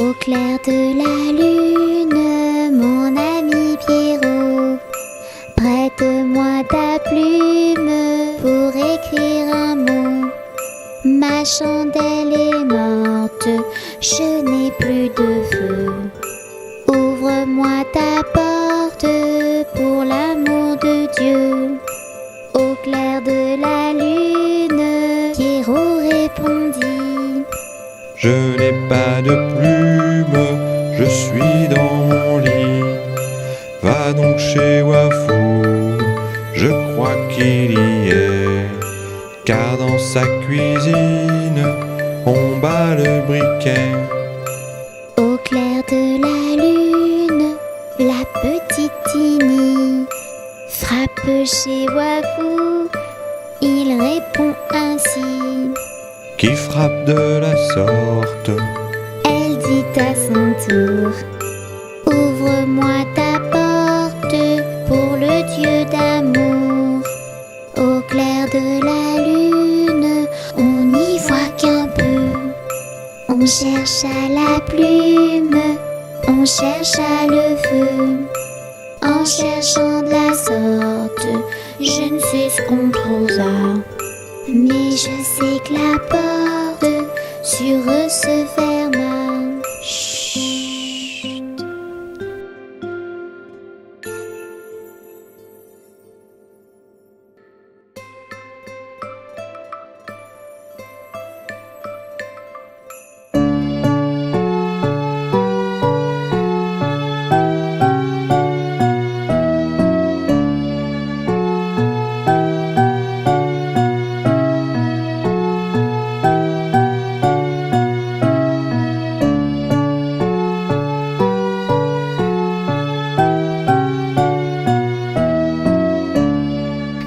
Au clair de la lune, mon ami Pierrot, prête-moi ta plume pour écrire un mot. Ma chandelle est morte, je n'ai plus de feu. Ouvre-moi ta porte pour l'amour de Dieu. Au clair de la lune, Pierrot répondit: Je n'ai pas de plume, je suis dans mon lit. Va donc chez Wafou, je crois qu'il y est. Car dans sa cuisine, on bat le briquet. Au clair de la lune, la petite Tini frappe chez Wafou, il répond ainsi: Qui frappe de la sorte? Elle dit à son tour: Ouvre-moi ta porte pour le Dieu d'amour. Au clair de la lune, on n'y voit qu'un peu. On cherche à la plume, on cherche à le feu. En cherchant de la sorte, je ne sais ce qu'on trouva. Mais je sais que la porte sur eux se ferma. Chut.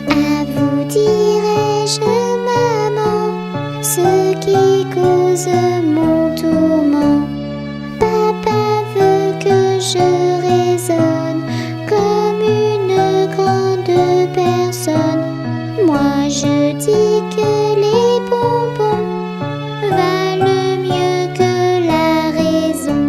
À vous dirai-je, maman, ce qui cause mon tourment. Papa veut que je raisonne comme une grande personne. Moi je dis que les bonbons valent mieux que la raison.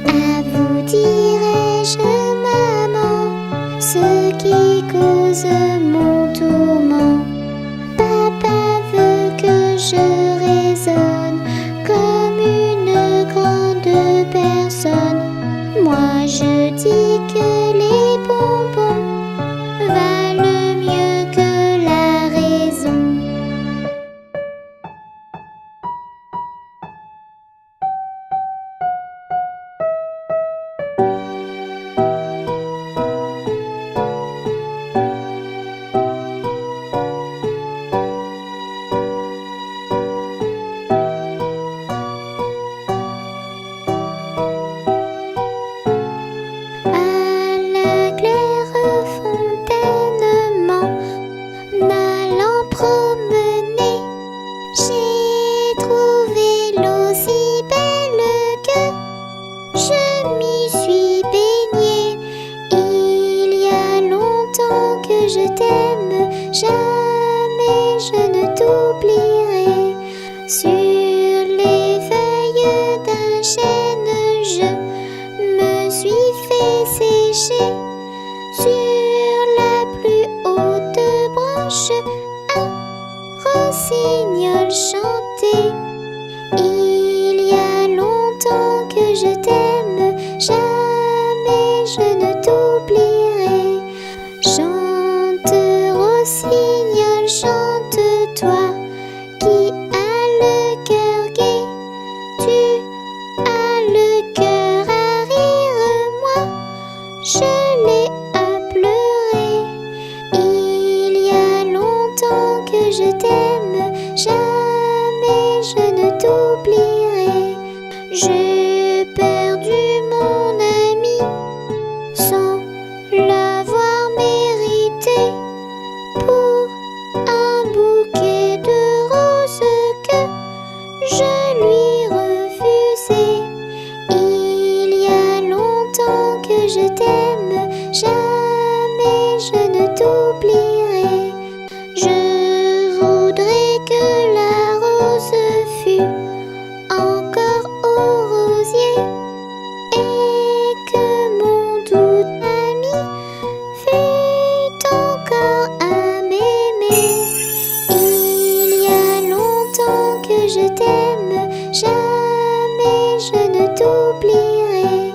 À vous dirai-je, maman, ce qui cause mon tourment. Papa veut que je raisonne comme une grande personne. Moi je dis que les bonbons valent mieux que la raison. À la claire fontainement, n'allant promener, j'ai trouvé l'eau si belle que je m'y suis baignée. Il y a longtemps que je t'aime, jamais je ne t'oublierai. Sur les feuilles d'un chêne, je me suis fait sécher. Sur la plus haute branche, un rossignol chantait. Il y a longtemps que je t'aime, jamais je ne t'oublierai. Chante, rossignol, chante-toi, qui a le cœur gai. Tu as le cœur t'oublierai.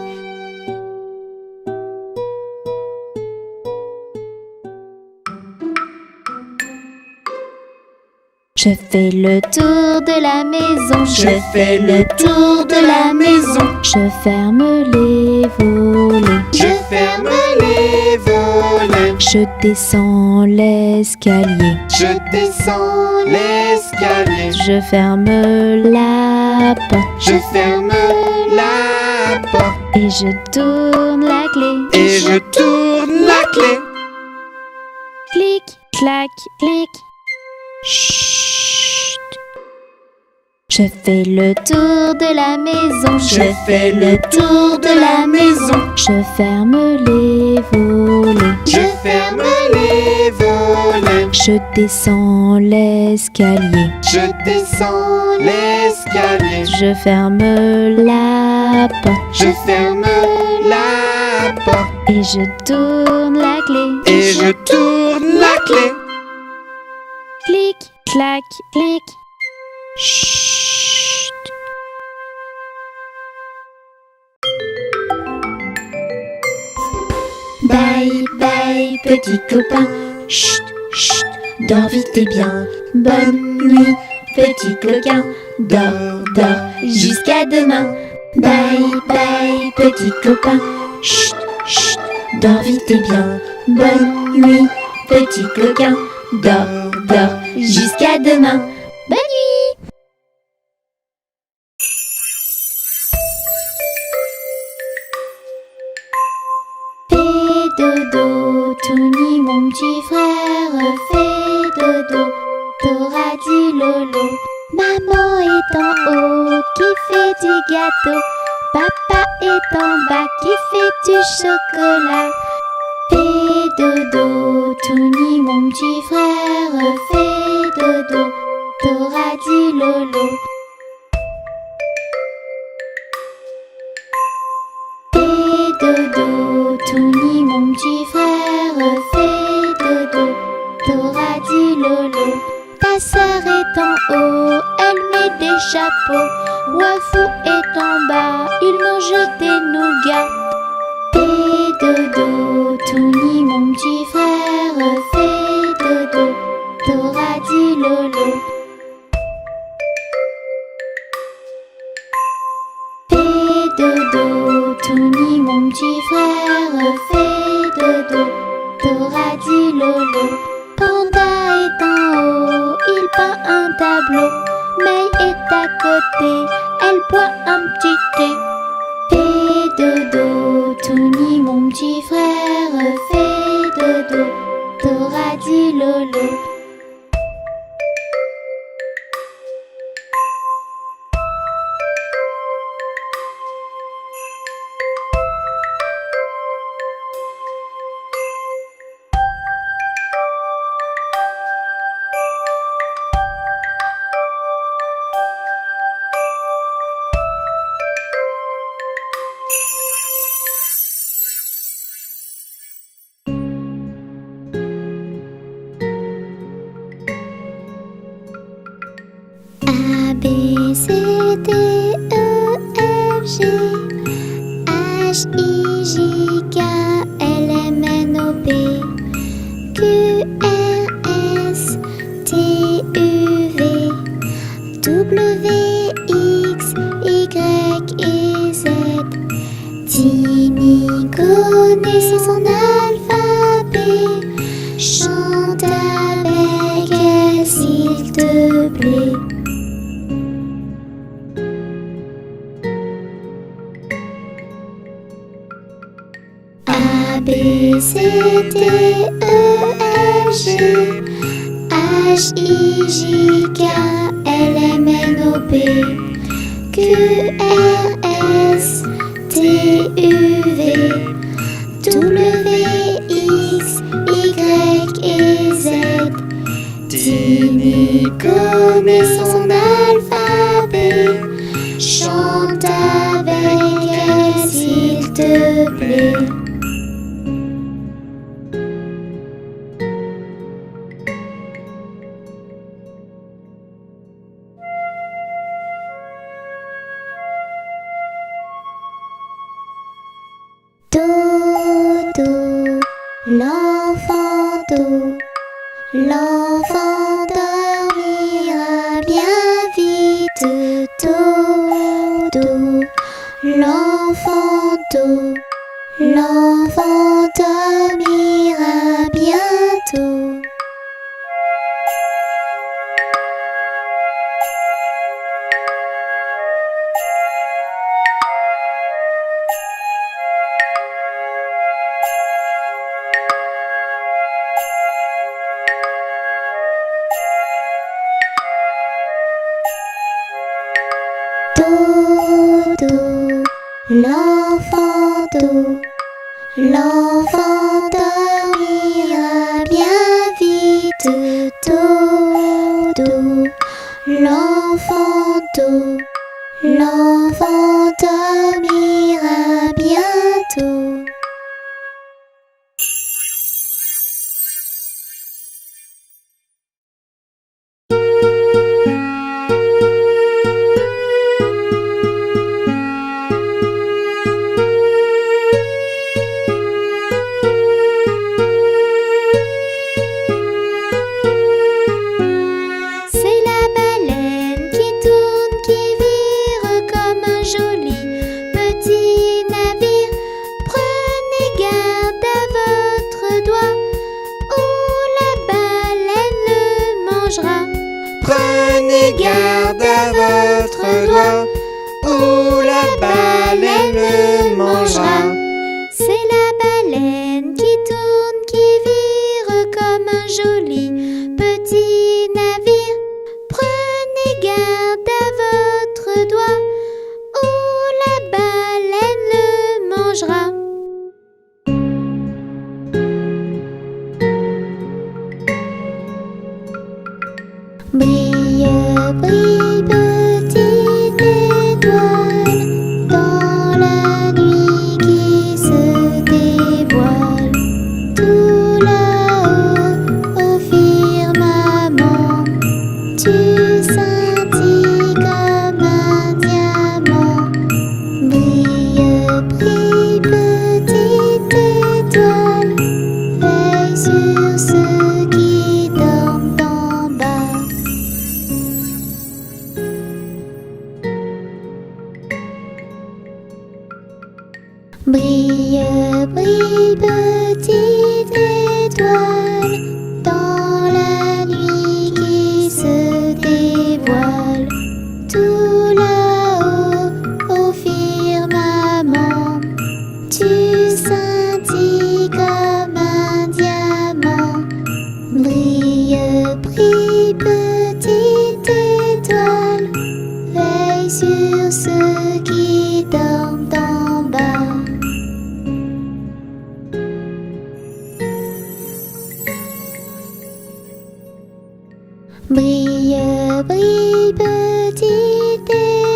Je fais le tour de la maison, Je fais le tour de la maison. je ferme les volets, Je ferme les volets. je descends l'escalier, Je descends l'escalier. je ferme la porte Je ferme la porte. et je tourne la clé. Et je tourne la clé. Clic, clac, clic. Chut. Je fais le tour de la maison, Je fais le tour de la maison. je ferme les volets, Je ferme les volets. je descends l'escalier, Je descends l'escalier. je ferme la porte Je ferme la porte. et je tourne la clé. Et je tourne la clé. Clic, clac, clic. Chut. Bye bye petit copain, Chut, chut. dors vite et bien. Bonne nuit petit coquin, dors, dors jusqu'à demain. Bye bye petit copain, Chut, chut. dors vite et bien. Bonne nuit petit coquin, dors, dors jusqu'à demain. Bonne nuit. Fais dodo, Tony mon petit frère, fais dodo, t'auras dit lolo. Maman est en haut qui fait du gâteau, papa est en bas qui fait du chocolat. Fais dodo, Tony mon petit frère, fais dodo, t'auras dit lolo. Fais dodo, Tony mon petit frère, fais dodo, t'auras dit lolo. Ta sœur est en haut, elle met des chapeaux. Wafou est en bas, il mange des nougats. Fais dodo, Tony mon petit frère, fais dodo, t'auras dit lolo. Fais dodo, Tony mon petit frère, fais dodo, t'auras dit lolo. Panda est en haut, il peint un tableau. May est à côté, elle boit un petit thé. Fais dodo, Tony mon petit frère, fais dodo, t'auras dit lolo. A, B, C, D, E, F, G, H, I, J, K, L, M, N, O, P, Q, R, S, T, U, V, W, X, Y et Z. Tini connaît son alphabet, chante avec elle s'il te plaît. A, B, C, D, E, F, G, H, I, J, K, L, M, N, O, P, Q, R, S, T, U, V, W, X, Y et Z. Tini connaît son alphabet, chante avec elle s'il te plaît. Dodo, l'enfant do, l'enfant dormira bien vite. Dodo, l'enfant do, l'enfant dormira bientôt. Dodo, l'enfant do, l'enfant dormira bien vite. Dodo, l'enfant do, l'enfant dormira bientôt. Prenez garde à votre doigt, ou la baleine le mangera. C'est la baleine qui tourne, qui vire comme un joli petit navire. Prenez garde à votre doigt, ou la baleine le mangera. Brille, brille, petite étoile, dans la nuit qui se dévoile. Tout là-haut, au firmament, tu scintilles comme un diamant. Brille, brille, petite étoile, veille sur ceux qui dorment en bas. Brille, brille, petite étoile, dans la nuit qui se dévoile. Tout là-haut, au firmament, tu scintilles comme un diamant. Brille, brille, petite étoile, veille sur ceux qui dorment en bas. Brille, brille, petite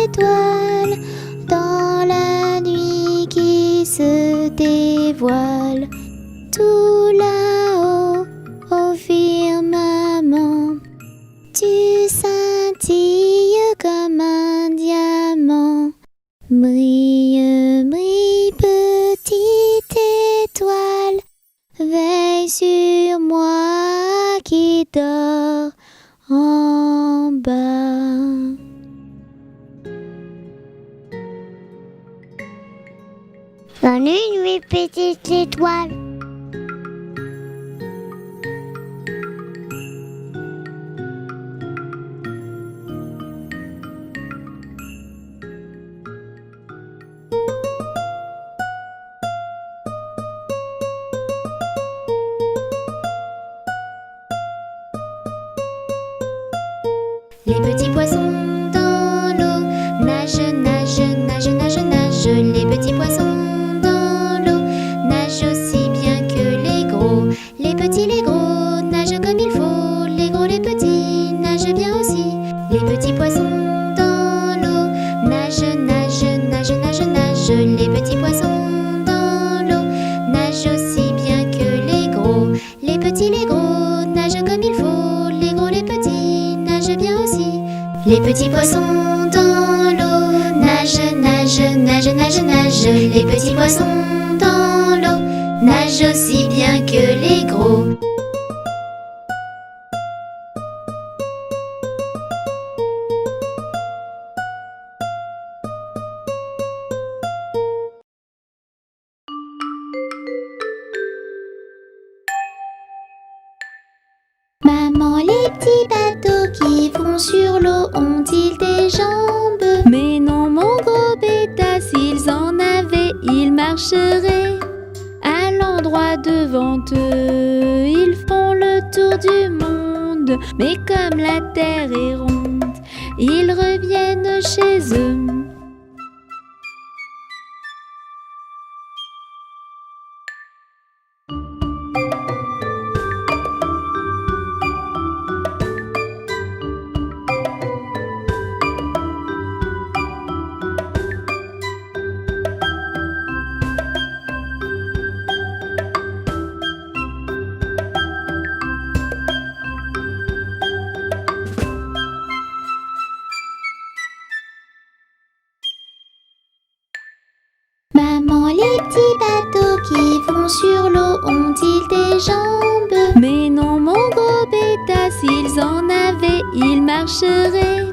étoile, dans la nuit qui se dévoile. Tout là-haut, au firmament, tu scintilles comme un diamant. Brille, brille, petite étoile, veille sur moi qui dors en bas. Bonne nuit, petite étoile. Les petits poissons dans l'eau nagent, nagent, nagent, nagent, nagent. Les petits poissons dans l'eau nagent aussi bien que les gros. Les petits, les gros nagent comme il faut. Les gros, les petits nagent bien aussi. Les petits poissons dans l'eau nagent, nagent, nagent, nagent, nagent. Les petits poissons dans l'eau nagent aussi bien que les gros. Les petits, les gros nagent comme il faut. Les gros, les petits nagent bien aussi. Les petits poissons dans l'eau nagent, nagent, nagent, nagent, nagent les petits poissons dans l'eau, nagent aussi bien que les gros. Maman, les petits bateaux qui vont sur l'eau ont-ils des jambes? Mais non, mon gros bêta, s'ils en avaient, ils marcheraient. À l'endroit devant eux, ils font le tour du monde. Mais comme la terre est ronde, ils reviennent chez eux. Maman, les petits bateaux qui vont sur l'eau ont-ils des jambes? Mais non, mon gros bêta, s'ils en avaient, ils marcheraient.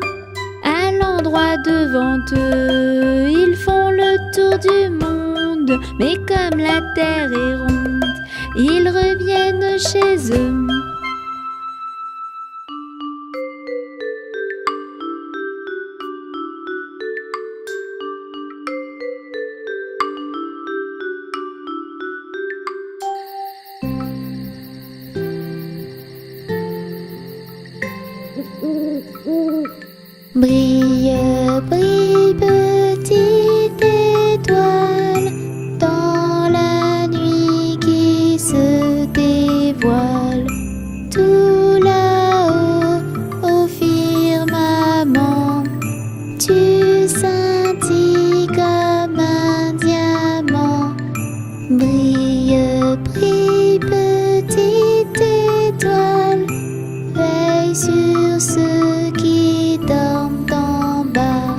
À l'endroit devant eux, ils font le tour du monde. Mais comme la terre est ronde, ils reviennent chez eux. Brille, brille, petite étoile, dans la nuit qui se dévoile. Tout là-haut, au firmament, tu scintilles comme un diamant. Brille, brille, petite étoile, veille sur ceux qui dorment en bas.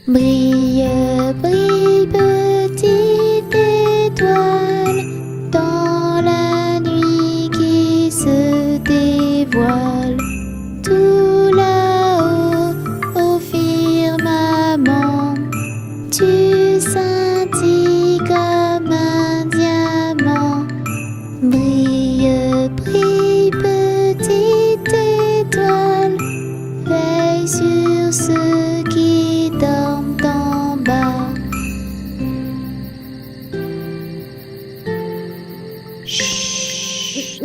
Brille, brille, petite étoile, dans la nuit qui se dévoile. Tout là-haut, au firmament, tu scintilles comme un diamant. Brille, brille, petite étoile, veille sur ceux qui dorment en bas. Chut.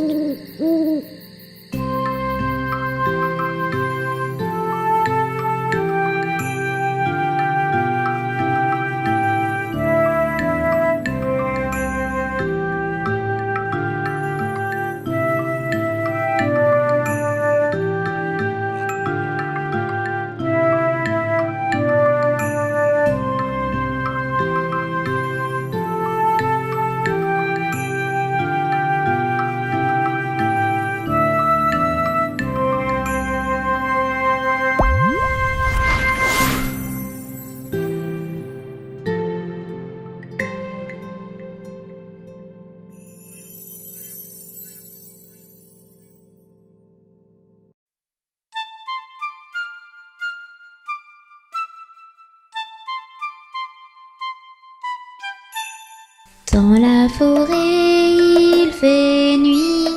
Dans la forêt, il fait nuit,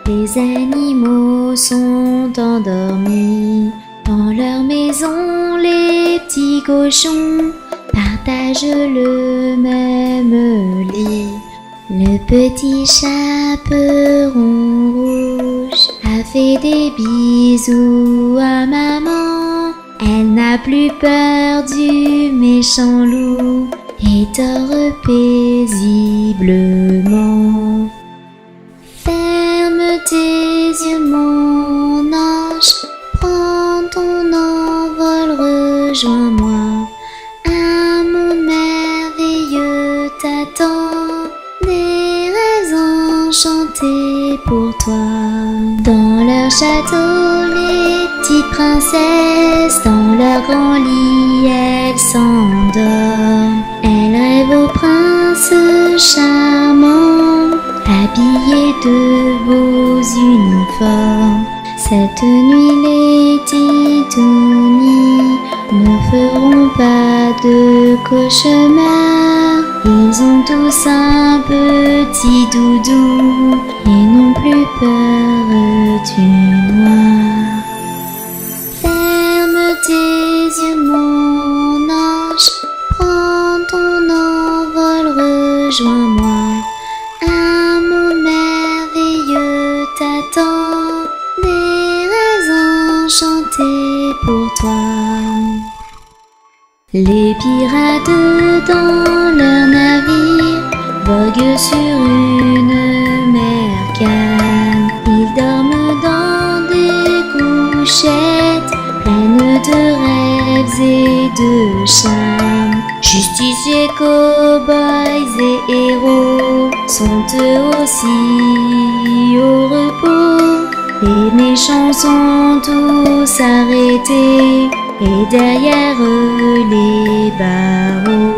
les animaux sont endormis. Dans leur maison, les petits cochons partagent le même lit. Le petit chaperon rouge a fait des bisous à maman. Elle n'a plus peur du méchant loup et dort paisiblement. Ferme tes yeux, mon ange, prends ton envol, rejoins-moi. Un monde merveilleux t'attend, des rêves enchantés pour toi. Dans leur château, les petites princesses, dans leur grand lit, elles s'endorment. Elles rêvent au prince charmant, habillés de beaux uniformes. Cette nuit, les titounis ne feront pas de cauchemar. Ils ont tous un petit doudou et n'ont plus peur du noir. Ferme tes yeux, mon ange, prends ton envol, rejoins-moi. Un monde merveilleux t'attend, des rêves enchantés pour toi. Les pirates dans leur navire voguent sur une mer calme. Ils dorment dans des couchettes pleines de rêves et de charme. Justiciers, cow-boys et héros sont eux aussi au repos. Les méchants sont tous arrêtés et derrière eux les barreaux.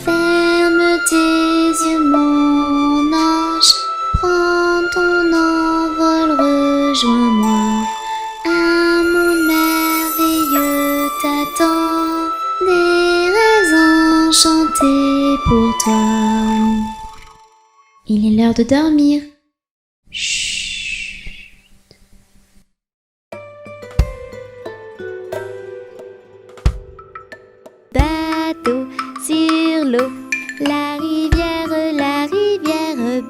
Ferme tes yeux, mon ange, prends ton envol, rejoins-moi. Un monde merveilleux t'attend, des rêves enchantés pour toi. Il est l'heure de dormir. Chut. Bateau sur l'eau, la rivière,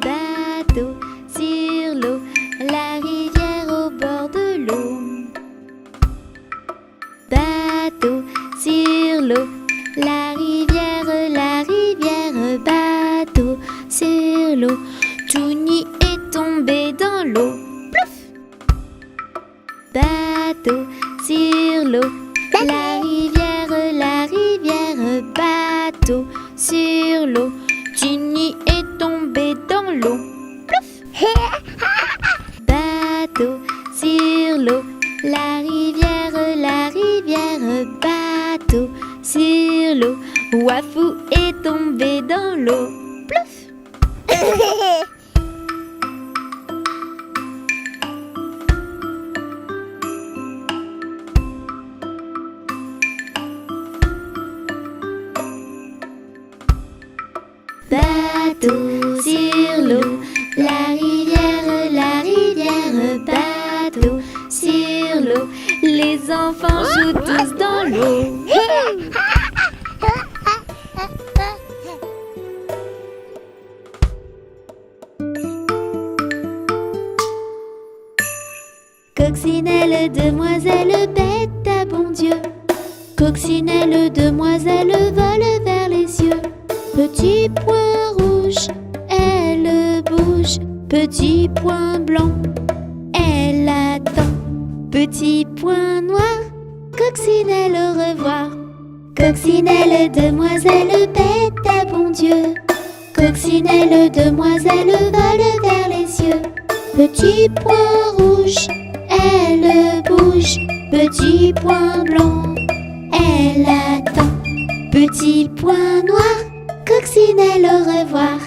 bateau sur l'eau, la rivière au bord de l'eau. Bateau sur l'eau, la rivière, bateau sur l'eau. Touni est tombé dans l'eau. Plouf! Bateau sur l'eau, la rivière, bateau sur l'eau. Ginny est tombé dans l'eau. Plouf! Bateau sur l'eau, la rivière, bateau sur l'eau. Wafou est tombé dans l'eau. Plouf! Bateau sur l'eau, la rivière, bateau sur l'eau. Les enfants jouent tous dans l'eau. Coccinelle, demoiselle, bête à bon Dieu. Coccinelle, demoiselle, vole vers les cieux. Petit point rouge, elle bouge. Petit point blanc, elle attend. Petit point noir, coccinelle, au revoir. Coccinelle, demoiselle, bête à bon Dieu. Coccinelle, demoiselle, vole vers les cieux. Petit point rouge, elle bouge. Petit point blanc, elle attend. Petit point noir, coccinelle, au revoir.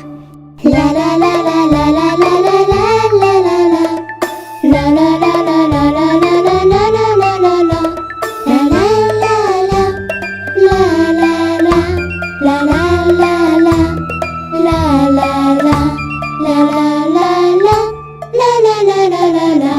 La la la la la la la la la la la. La la la la la la la la la la la la. La la la la. La la la. La la la la. La la la. La la la la. La la la la la la.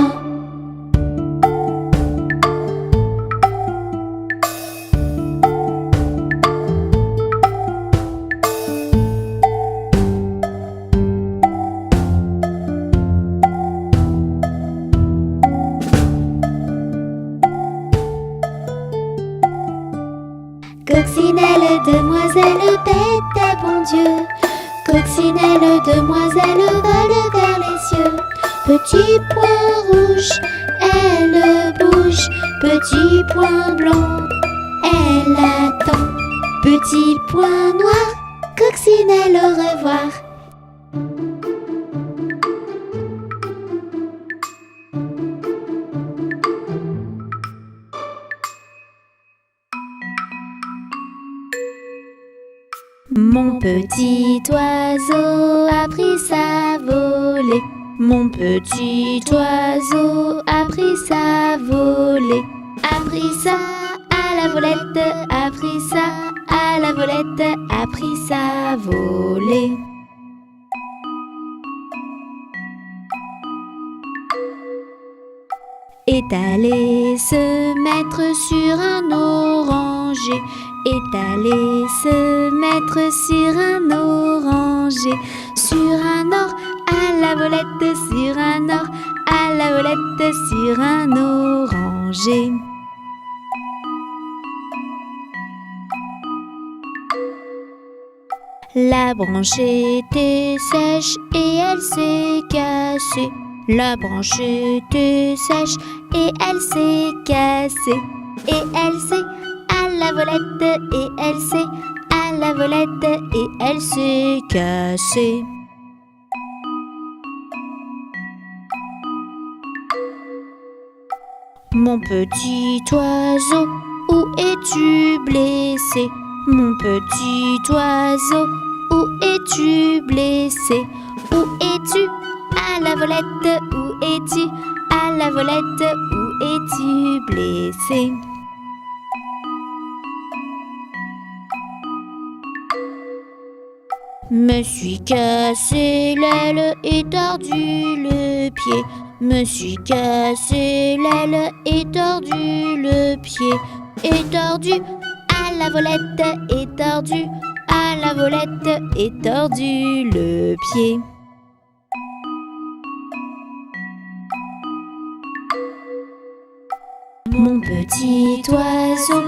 Coccinelle, demoiselle, bête à bon Dieu. Coccinelle, demoiselle, vole vers les cieux. Petit point rouge, elle bouge. Petit point blanc, elle attend. Petit point noir, coccinelle, au revoir. petit oiseau a pris sa volée. Mon petit oiseau a pris sa volée. A pris ça à la volette, a pris ça à la volette, a pris sa volée. Est allé se mettre sur un oranger. Est allé se mettre sur un oranger. Sur un or à la volette, sur un or à la volette, sur un oranger. La branche était sèche et elle s'est cassée. La branche était sèche et elle s'est cassée. Et elle s'est à la volette, et elle s'est à la volette, et elle s'est cassée. Mon petit oiseau, où es-tu blessé? Mon petit oiseau, où es-tu blessé? Où es-tu à la volette? Où es-tu à la volette? Où es-tu blessé? Me suis cassé l'aile et tordu le pied. Me suis cassé l'aile et tordu le pied. Et tordu à la volette, et tordu à la volette, et tordu le pied. Mon petit oiseau,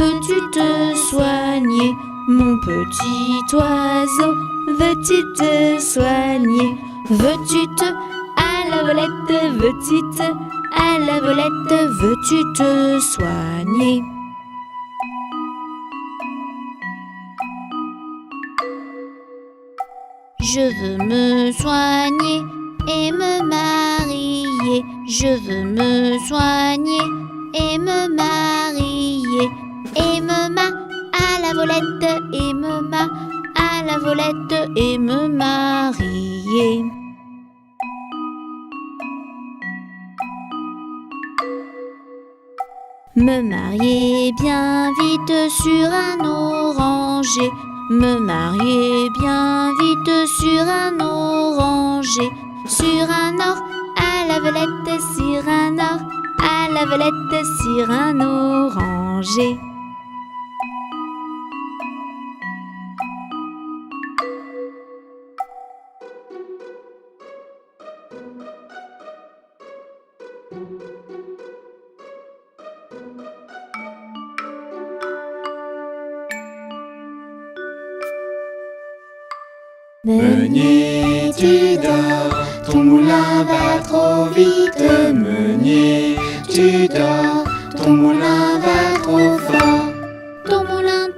veux-tu te soigner? Mon petit oiseau, veux-tu te soigner? Veux-tu te à la volette? Veux-tu te à la volette? Veux-tu te soigner? Je veux me soigner et me marier. Je veux me soigner et me marier. Et me à la volette, et me à la volette, et me marier. Me marier bien vite sur un oranger. Me marier bien vite sur un oranger. Sur un or à la volette, sur un or à la volette, sur un oranger. Meunier, tu dors, ton moulin va trop vite. Meunier, tu dors, ton moulin va trop fort. Ton moulin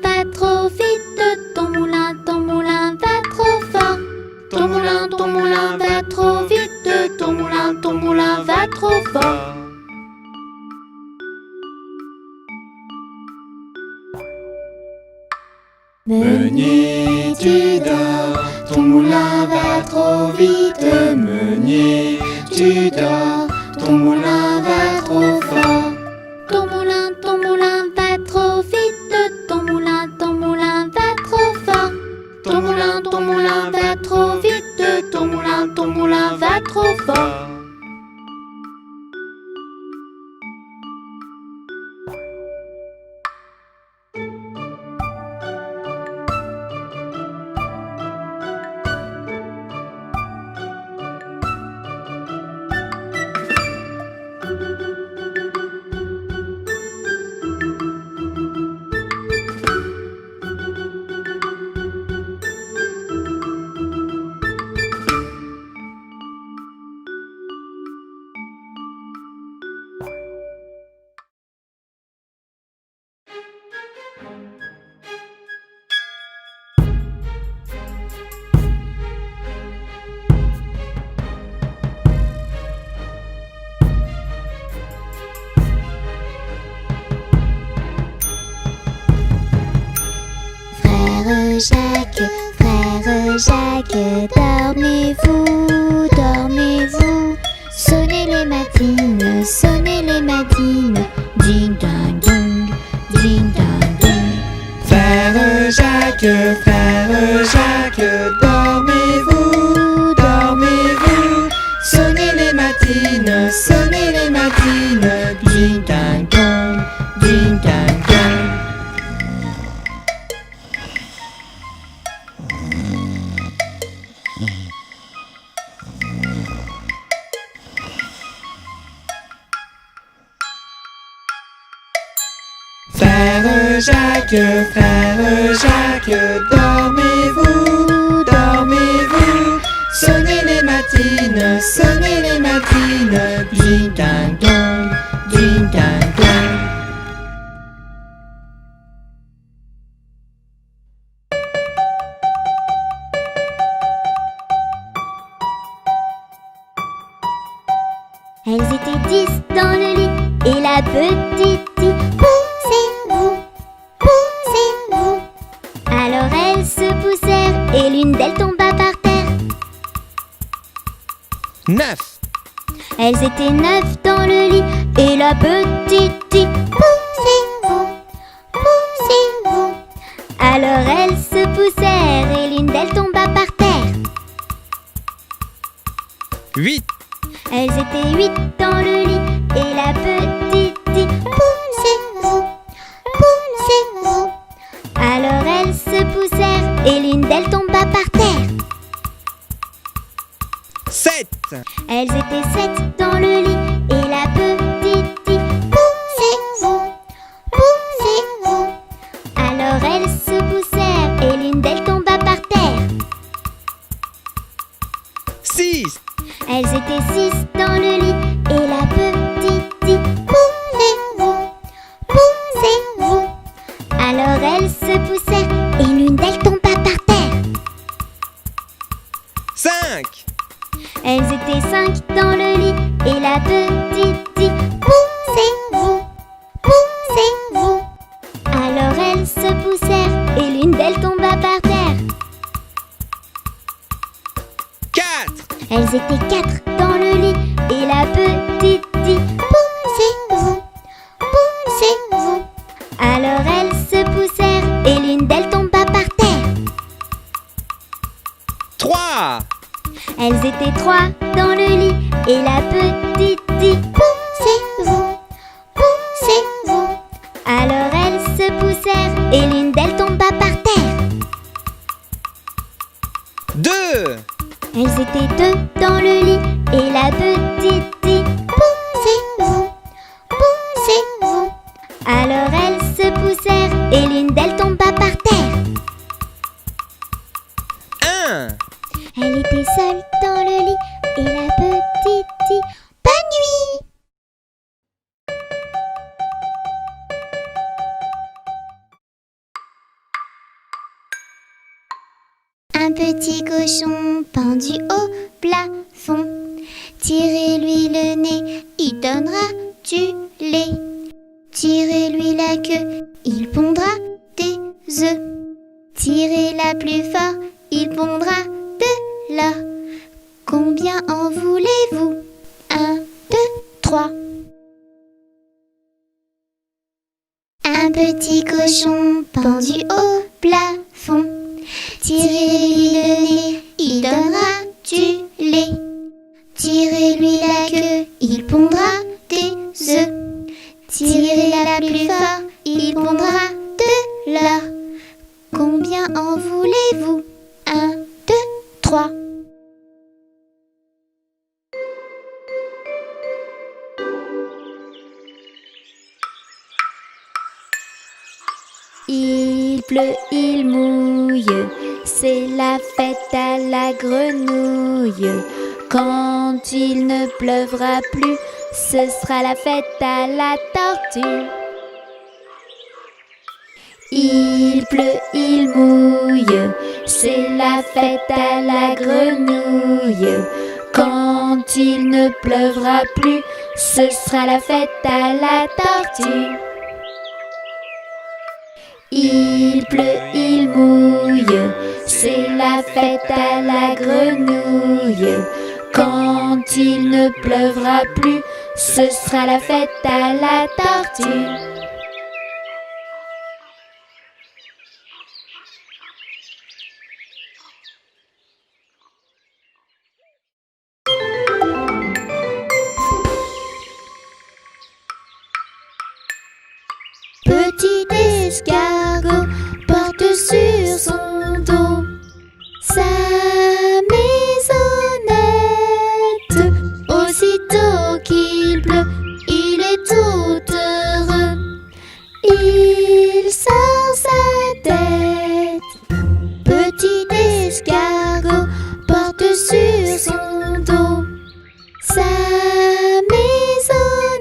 va trop vite. Ton moulin va trop fort. Ton moulin va trop vite. Ton moulin va trop fort. Meunier, tu dors, ton moulin va trop vite. Meunier, tu dors, ton moulin va trop fort. Ton moulin va trop vite. Ton moulin va trop fort. Ton moulin va trop vite. Ton moulin va trop fort. Jacques, frère Jacques, dormez-vous, dormez-vous. Sonnez les matines, ding ding dong, ding ding dong. Frère Jacques, dormez-vous, dormez-vous. Sonnez les matines, ding ding dong, ding ding dong. Frère Jacques, dormez-vous, dormez-vous. Sonnez les matines, ding ding dong, ding ding dong. Elles étaient 10 dans le lit et la petite dit poussez-vous, poussez-vous. Alors elles se poussèrent et l'une d'elles tomba par terre. 9. Elles étaient 9 dans le lit et la petite dit poussez-vous, poussez-vous. Alors elles se poussèrent et l'une d'elles tomba par terre. 8. Elles étaient 8 dans le lit et la petite dit poussez-vous, poussez-vous. Alors elles se poussèrent et l'une d'elles tomba par terre. 7. Elles étaient 7 dans le lit et la petite dit poussez-vous, poussez-vous. Alors elles se poussèrent et l'une d'elles tomba par terre. 6. Elles étaient 6 dans le lit et la petite dit poussez-vous, poussez-vous. Alors elles se poussèrent et l'une d'elles tomba par terre. 5. Elles étaient 5 dans le lit et la petite dit poussez-vous, poussez-vous. Alors elles se poussèrent et l'une d'elles tomba par terre. 4. Elles étaient 4 dans le lit et la petite dit poussez-vous, poussez-vous. Alors elles se poussèrent et l'une d'elles tomba par terre. 3. Elles étaient 3 dans le lit et la petite dit poussez-vous, poussez-vous. Alors elles se poussèrent et l'une d'elles tomba par terre. 2. Elles étaient 2 dans le lit et la petite dit poussez-vous, poussez-vous. Alors elles se poussèrent et l'une d'elles tomba par terre. 1. Elle était seule dans le lit et la petite dit bonne nuit. Un petit cochon pendu au plafond, tirez-lui le nez, il donnera du lait. Tirez-lui la queue, il pondra des œufs. Tirez-la plus fort, il pondra de l'or. Combien en voulez-vous? 1, 2, 3. Un petit cochon pendu au plafond, tirez-lui le nez, il donnera du lait. Tirez-lui la queue, il pondra des œufs. Tirez-la plus fort, il pondra de l'or. Combien en voulez-vous? 1, 2, 3. Il pleut, il mouille, c'est la fête à la grenouille. Quand il ne pleuvra plus, ce sera la fête à la tortue. Il pleut, il mouille, c'est la fête à la grenouille. Quand il ne pleuvra plus, ce sera la fête à la tortue. Il pleut, il mouille, c'est la fête à la grenouille. Quand il ne pleuvra plus, ce sera la fête à la tortue. Petit escargot porte sur son dos sa maisonnette. Aussitôt qu'il pleut, il est tout heureux. Il sort sa tête. Petit escargot porte sur son dos sa maisonnette.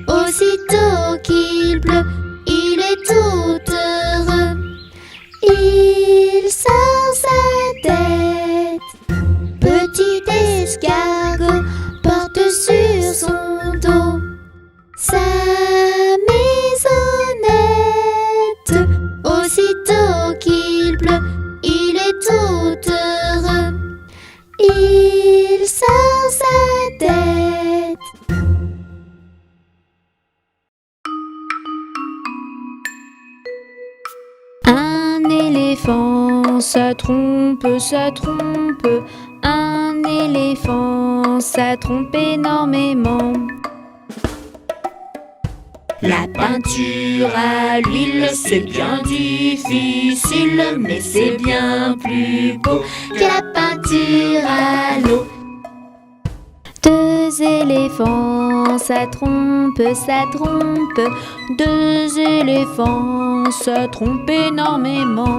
Aussitôt qu'il pleut, il est tout heureux. Il sort sa tête. Petit escargot porte sur son dos sa maisonnette. Aussitôt qu'il pleut, il est tout heureux. Il sort sa tête. Un éléphant, ça trompe, ça trompe. Un éléphant, ça trompe énormément. La peinture à l'huile, c'est bien difficile, mais c'est bien plus beau que la peinture à l'eau. Deux éléphants, ça trompe, ça trompe. Deux éléphants, ça trompe énormément.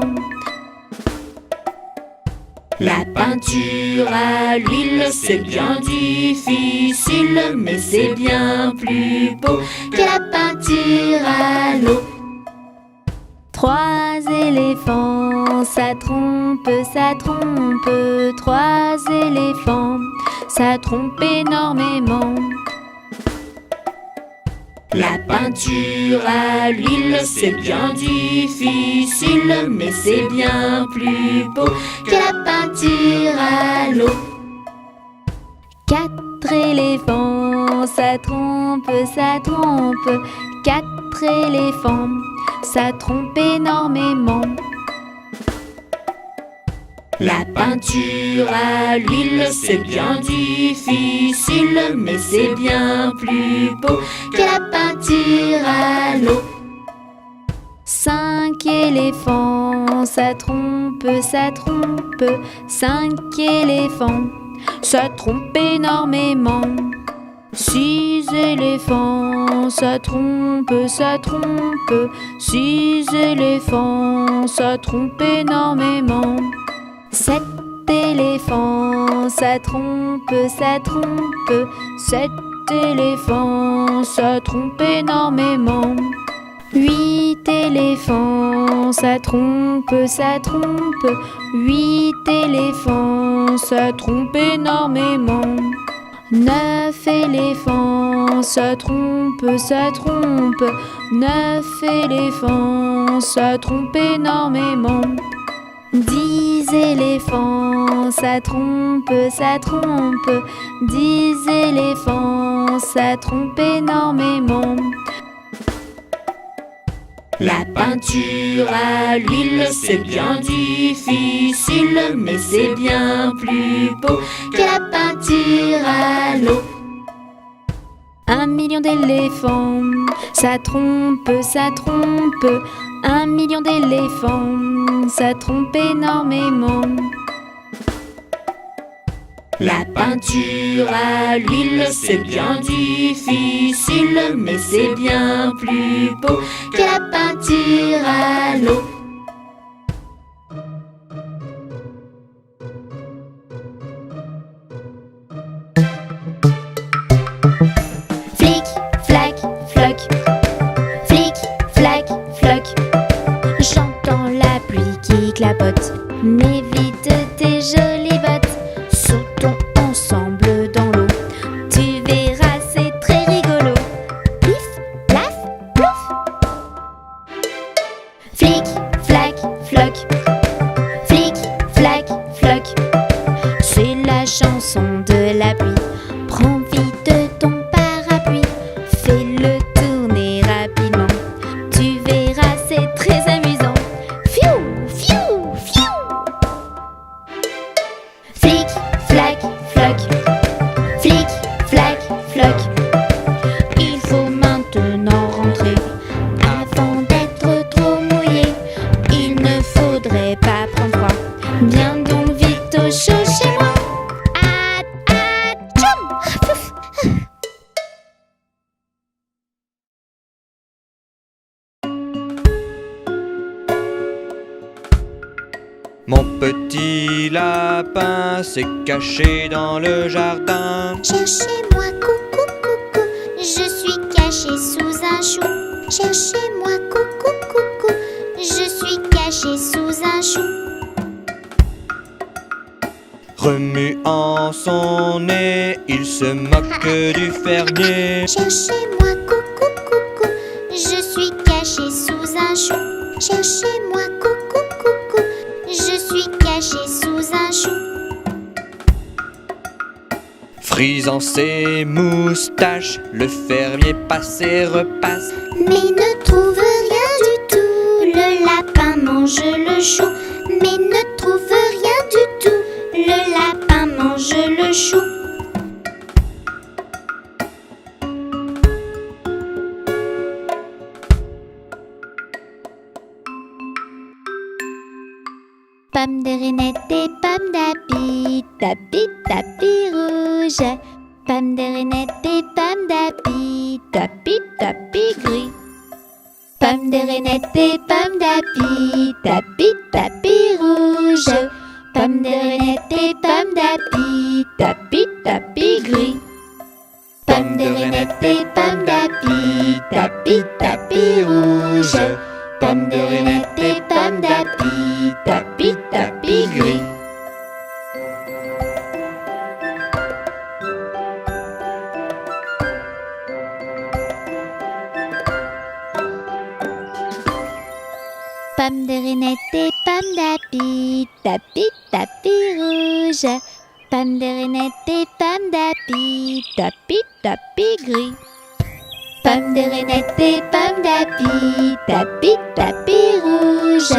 La peinture à l'huile, c'est bien difficile, mais c'est bien plus beau que la peinture à l'eau. Trois éléphants, ça trompe, ça trompe. Trois éléphants, ça trompe énormément. La peinture à l'huile, c'est bien difficile, mais c'est bien plus beau que la peinture à l'eau. Quatre éléphants, ça trompe, ça trompe. Quatre éléphants, ça trompe énormément. La peinture à l'huile, c'est bien difficile, mais c'est bien plus beau que la peinture à l'eau. Cinq éléphants, ça trompe, ça trompe. Cinq éléphants, ça trompe énormément. Six éléphants, ça trompe, ça trompe. Six éléphants, ça trompe énormément. Sept éléphants, ça trompe, ça trompe. Sept éléphants, ça trompe énormément. Huit éléphants, ça trompe, ça trompe. Huit éléphants, ça trompe énormément. Neuf éléphants, ça trompe, ça trompe. Neuf éléphants, ça trompe énormément. 10 éléphants, ça trompe, ça trompe. 10 éléphants, ça trompe énormément. La peinture à l'huile, c'est bien difficile, mais c'est bien plus beau que la peinture à l'eau. 1 million d'éléphants, ça trompe, ça trompe. 1 million d'éléphants, ça trompe énormément. La peinture à l'huile, c'est bien difficile, mais c'est bien plus beau que la peinture à l'eau. Flic, flac, floc. Flic, flac, floc. J'entends la pluie qui clapote. Mets vite tes jolies bottes. Sautons ensemble dans l'eau. Tu verras, c'est très rigolo. Pif, plaf, plouf. Mon petit lapin s'est caché dans le jardin. Cherchez-moi, coucou, coucou, je suis caché sous un chou. Cherchez-moi, coucou, coucou, je suis caché sous un chou. Remuant son nez, il se moque du fermier. Cherchez-moi, coucou, coucou, je suis caché sous un chou. Cherchez-moi, coucou, coucou, je suis caché sous un chou. Frisant ses moustaches, le fermier passe et repasse. Mais il ne trouve rien du tout, le lapin mange le chou. Mais il ne trouve rien du tout, le lapin mange le chou. Pomme de reinette et pomme d'api, tapi, tapis rouge. Pomme de reinette et pomme d'api, tapi, tapis gris. Pomme de reinette et pomme d'api, tapi, tapis rouge. Pomme de reinette et pomme d'api, tapi, tapis gris. Pomme de reinette et pomme d'api, tapi, tapis rouge. Pomme de reinette et pomme d'api, tapi, tapis gris. Pomme de reinette et pomme d'api, tapi, tapis rouge. Pomme de reinette et pomme d'api, tapi, tapis gris. Pomme de reinette et pomme d'api, tapi, tapis rouge.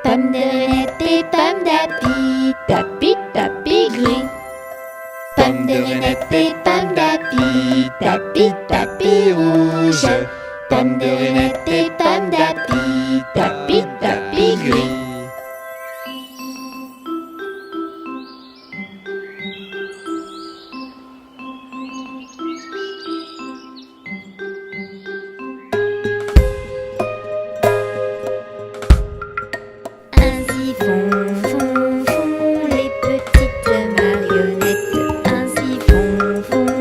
Pomme de reinette et pomme d'api, tapi, tapis gris. Pomme de reinette et pomme d'api, tapi, tapis rouge. Pomme de reinette et pomme d'api, tapi, tapis gris. Ainsi font les petites marionnettes. Ainsi font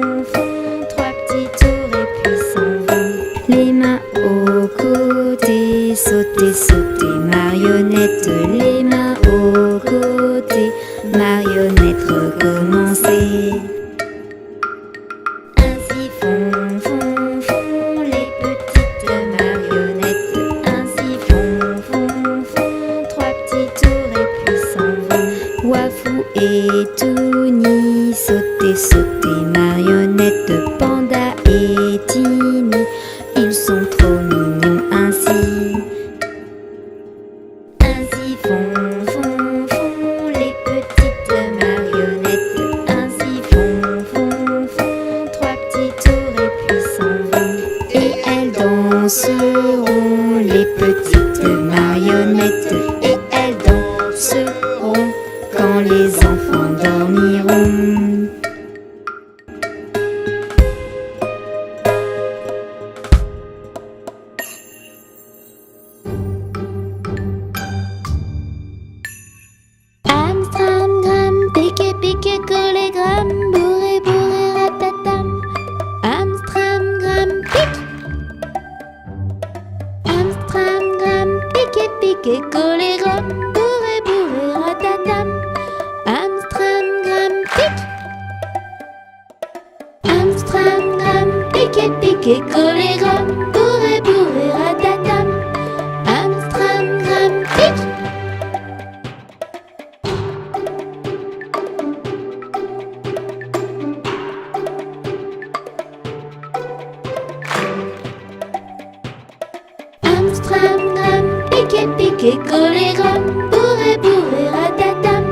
trois petits tours et puis s'en vont. Les mains aux côtés, sauter, sauter, marionnette. Les mains aux côtés, marionnette, recommencer. Ainsi font les petites marionnettes. Ainsi font trois petits tours et puis s'en vont. Wafou et Touni, sauter, sauter, marionnette. Panda et Tini, ils sont trop mignons ainsi. Ainsi font les petites marionnettes. Ainsi font trois petits tours et puis s'en vont. Et elles danseront, les petites marionnettes. Et elles danseront quand les enfants dormiront. Amstramgram, piqué, piqué, collé, gram, bourré, bourré, ratatam. Amstramgram, pique. Amstramgram, piqué, piqué, collé, gram, bourré, bourré, ratatam. Amstramgram, pique. Amstramgram, piqué, piqué, collé, gram, bourré, bourré, ratatam. Amstramgram, pique. Amstramgram, piqué, piqué, collé, gram, bourré, bourré, ratatam.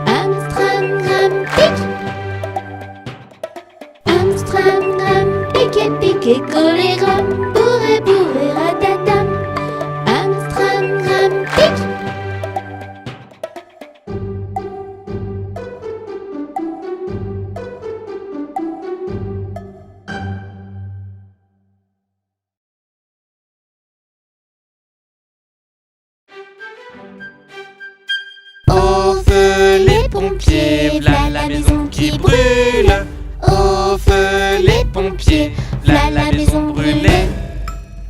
Amstramgram, pique. Amstramgram, piqué, piqué, collé, gram, bourré, bourré, ratatam. Amstramgram, pique. pompiers, v'là la maison qui brûle. Au feu les pompiers, v'là la maison brûlée.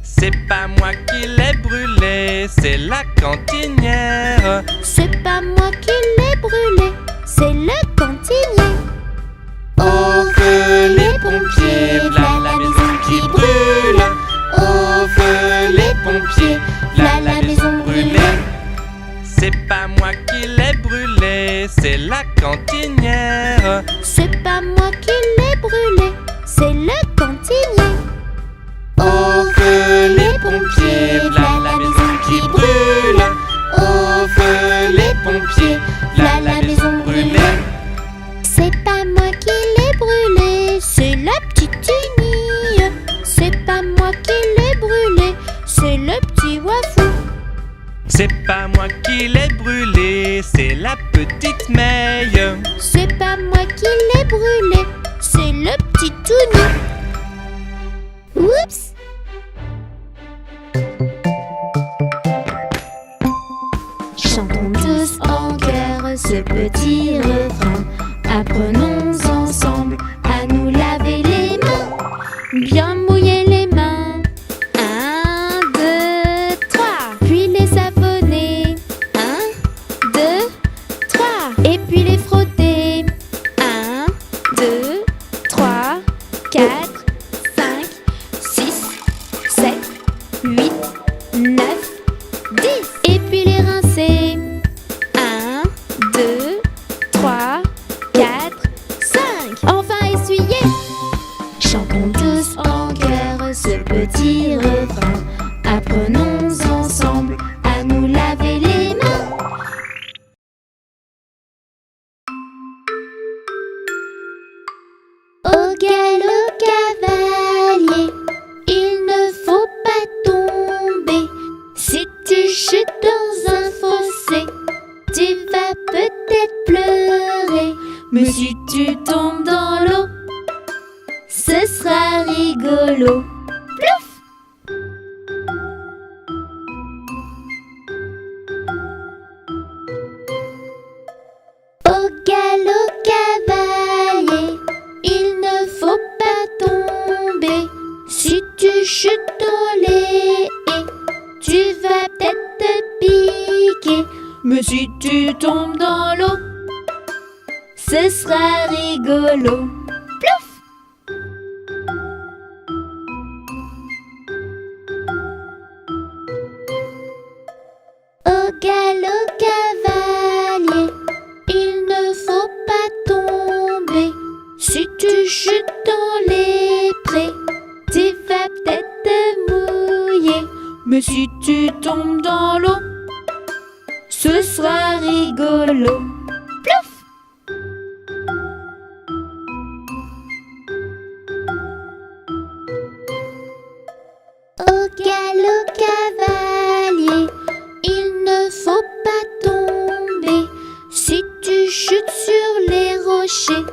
C'est pas moi qui l'ai brûlée, c'est la cantinière. C'est pas moi qui l'ai brûlé, c'est le cantinier. Au feu les pompiers, v'là la maison qui brûle. Au feu les pompiers, v'là la maison brûlée. C'est pas moi qui l'ai brûlée, c'est la cantinière. C'est pas moi qui l'ai brûlé, c'est le cantinier. Au feu les pompiers, v'là la maison qui brûle. Au feu les pompiers, v'là la maison brûlée. C'est pas moi qui l'ai brûlé, c'est la petite Unie. C'est pas moi qui l'ai brûlé, c'est le petit Wafou. C'est pas moi qui l'ai brûlée, c'est la petite Meille. C'est pas moi qui l'ai brûlé, c'est le petit Tounou. Oups! Chantons tous en chœur ce petit refrain. Apprenons ensemble à nous laver les mains. Bien mouiller les mains. 1, 2, 3. Puis les savonner. 1, 2, 3. Et puis les frotter. 1, 2, 3, 4, 5, 6, 7, 8, 9, 10. Et puis les rincer. 1, 2, 3, 4, 5. Enfin essuyer. Chantons tous en chœur ce petit refrain. Apprenons ensemble à nous laver les mains. Au galop cavalier, il ne faut pas tomber. Si tu chutes dans un fossé, tu vas peut-être pleurer. Mais si tu tombes dans l'eau, ce sera rigolo. Plouf! Au galop cavalier, il ne faut pas tomber. Si tu chutes dans les haies, tu vas peut-être te piquer. Mais si tu tombes dans l'eau, ce sera rigolo. Plouf! Au galop cavalier, il ne faut pas tomber. Si tu chutes dans les prés, tu vas peut-être te mouiller. Mais si tu tombes dans l'eau, ce sera rigolo. Plouf! Au galop cavalier, il ne faut pas tomber. Si tu chutes sur les rochers,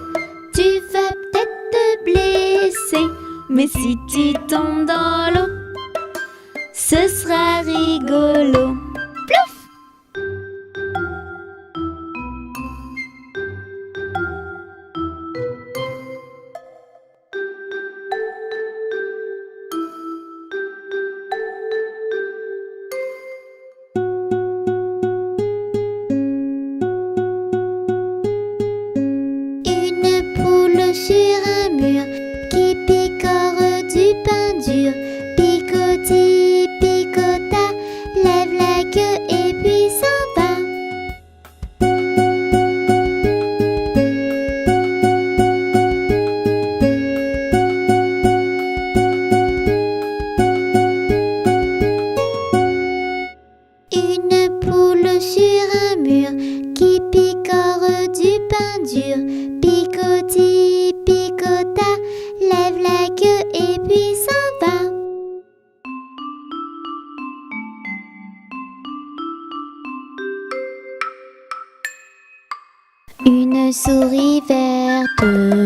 tu vas peut-être te blesser. Mais si tu tombes dans l'eau, ce sera rigolo. Plouf! Une poule sur un mur qui picore du pain dur. Picoti, picota, lève la queue et puis s'en va. Une poule sur un mur qui picore du pain dur. Picoti, picota, lève la queue et puis s'en va. Une souris verte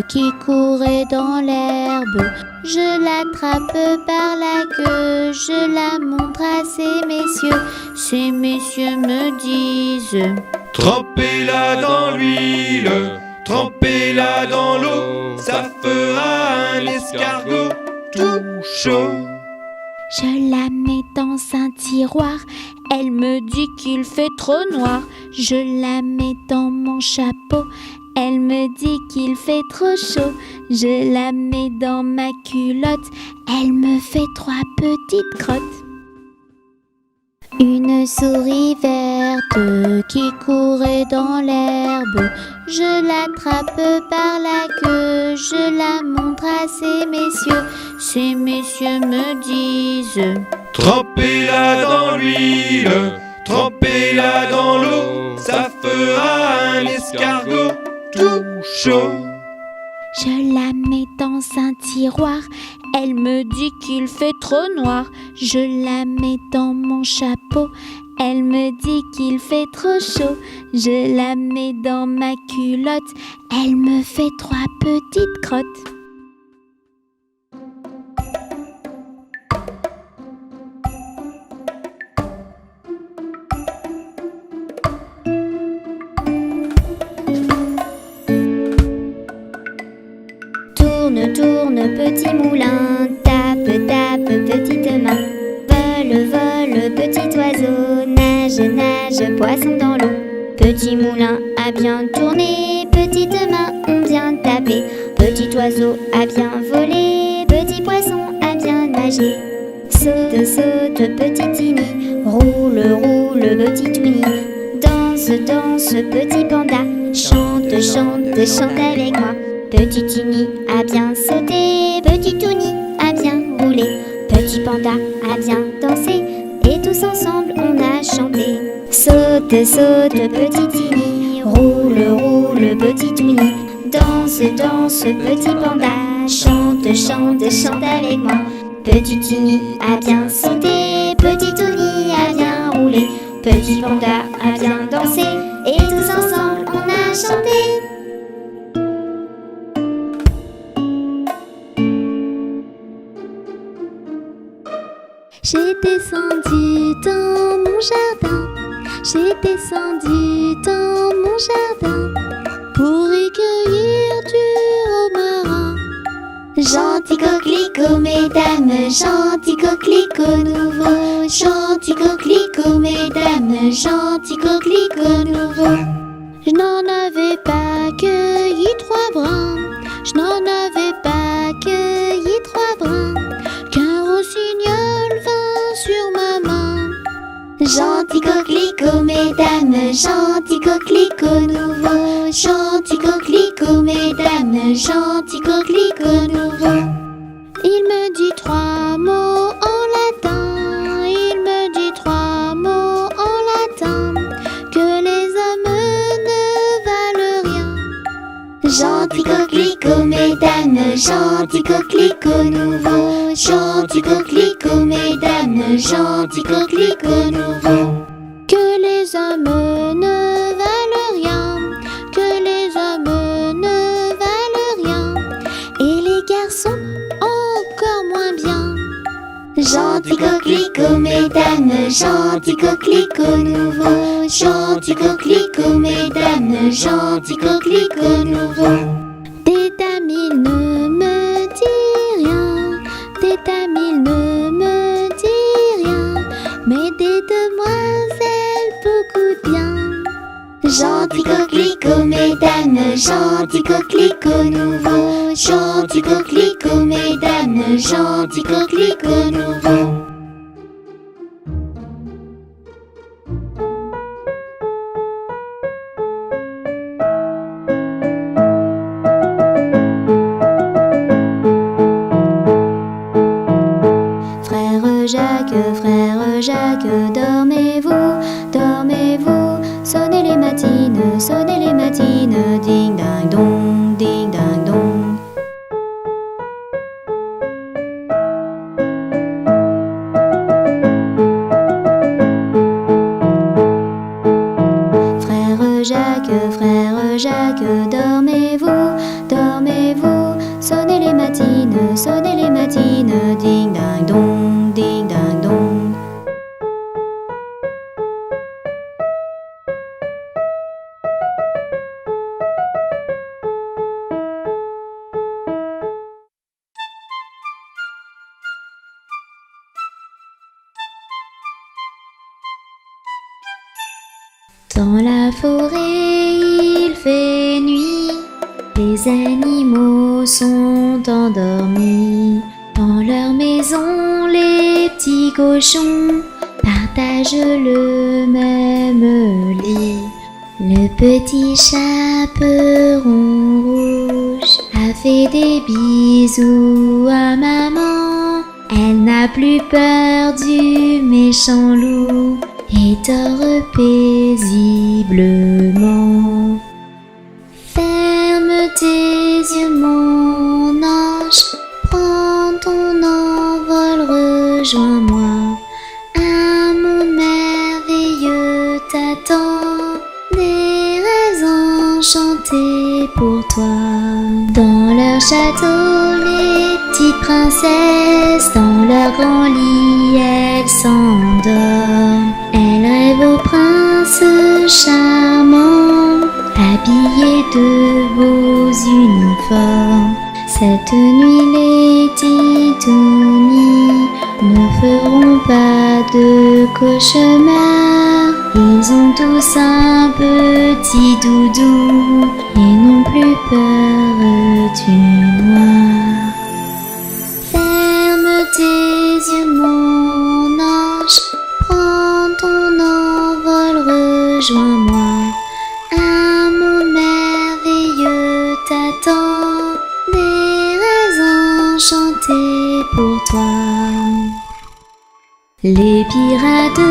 qui courait dans l'herbe l'herbe. Je l'attrape par la queue, je la montre à ces messieurs. Ces messieurs me disent: Trempez-la dans l'huile, trempez-la dans l'eau, ça fera un escargot tout chaud. Je la mets dans un tiroir, elle me dit qu'il fait trop noir. Je la mets dans mon chapeau, elle me dit qu'il fait trop chaud. Je la mets dans ma culotte, elle me fait 3 petites crottes. Une souris verte qui courait dans l'herbe. Je l'attrape par la queue, je la montre à ces messieurs. Ces messieurs me disent: Trempez-la dans l'huile, trempez-la dans l'eau, ça fera un escargot tout chaud. Je la mets dans un tiroir, elle me dit qu'il fait trop noir. Je la mets dans mon chapeau, elle me dit qu'il fait trop chaud. Je la mets dans ma culotte, elle me fait 3 petites crottes. Tourne, tourne, petit moulin, tape, tape, petite main. Vole, vole, petit oiseau, nage, nage, poisson dans l'eau. Petit moulin a bien tourné, petite main ont bien tapé. Petit oiseau a bien volé, petit poisson a bien nagé. Saute, saute, petit Tini, roule, roule, petit Twini. Danse, danse, petit panda, chante, chante, chante avec moi. Petit Tini a bien sauté, petit Touni a bien roulé. Petit panda a bien dansé, et tous ensemble on a chanté. Saute, saute, petit Tini, roule, roule, petit Touni. Danse, danse, petit panda, chante, chante, chante avec moi. Petit Tini a bien sauté, petit Touni a bien roulé. Petit panda a bien dansé, et tous ensemble on a chanté. J'ai descendu dans mon jardin, j'ai descendu dans mon jardin pour y cueillir du romarin. Gentil coquelicot, mesdames, gentil coquelicot nouveau. Gentil coquelicot, mesdames, gentil coquelicot nouveau. Je n'en avais pas cueilli 3 brins, je n'en avais pas cueilli 3 brins, qu'un rossignol vint sur ma main. Gentil coquelicot, mesdames, gentil coquelicot nouveau. Gentil coquelicot, mesdames, gentil coquelicot nouveau. Il me dit 3 mots en latin, il me dit 3 mots en latin, que les hommes ne valent rien. Gentil coquelicot, mesdames, gentil coquelicot nouveau. Gentil coquelicot, mesdames, gentil coquelicot nouveau. Que les hommes ne valent rien, que les hommes ne valent rien, et les garçons encore moins bien. Gentil coquelicot, mesdames, gentil coquelicot nouveau. Gentil coquelicot, mesdames, gentil coquelicot nouveau. Des dames, il ne me dit rien, des dames, il ne me dit rien, mais des demoiselles beaucoup bien. Gentil coquelicot, mesdames, gentil coquelicot nouveau. Gentil coquelicot, mesdames, gentil coquelicot nouveau. Frère Jacques, dormez-vous, dormez-vous. Sonnez les matines, ding ding dong, ding ding dong. Frère Jacques, dormez-vous, dormez-vous. Sonnez les matines, ding ding dong, ding ding dong. Dans la forêt, il fait nuit, les animaux sont endormis. Dans leur maison, les petits cochons partagent le même lit. Le petit chaperon rouge a fait des bisous à maman. Elle n'a plus peur du méchant loup et dort paisiblement. Ferme tes yeux, mon ange, prends ton envol, rejoins-moi. Un monde merveilleux t'attend, des rêves enchantés pour toi. Dans leur château, les petites princesses, dans leur grand lit, elles s'endorment. Elles rêvent au prince charmant, habillés de beaux uniformes. Cette nuit, les titounis ne feront pas de cauchemar. Ils ont tous un petit doudou et n'ont plus peur du noir. Ferme tes yeux, mon ange, prends ton envol, rejoins-moi. Un monde merveilleux t'attend, des rêves enchantés pour toi. Les pirates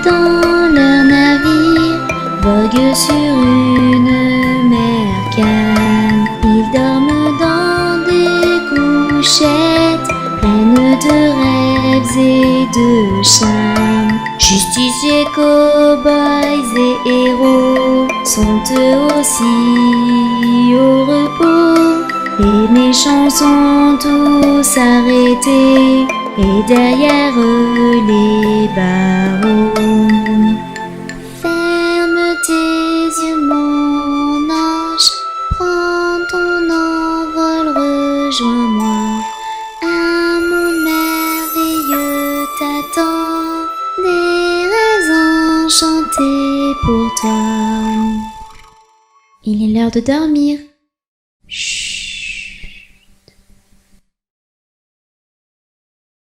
dans leur navire voguent sur une mer calme. Ils dorment dans des couchettes pleines de rêves et de charme. Justiciers, cow-boys et héros sont eux aussi au repos. Les méchants sont tous arrêtés et derrière eux les barreaux. Ferme tes yeux, mon ange, prends ton envol, rejoins-moi. Un monde merveilleux t'attend, des rêves enchantés pour toi. Il est l'heure de dormir. Chut.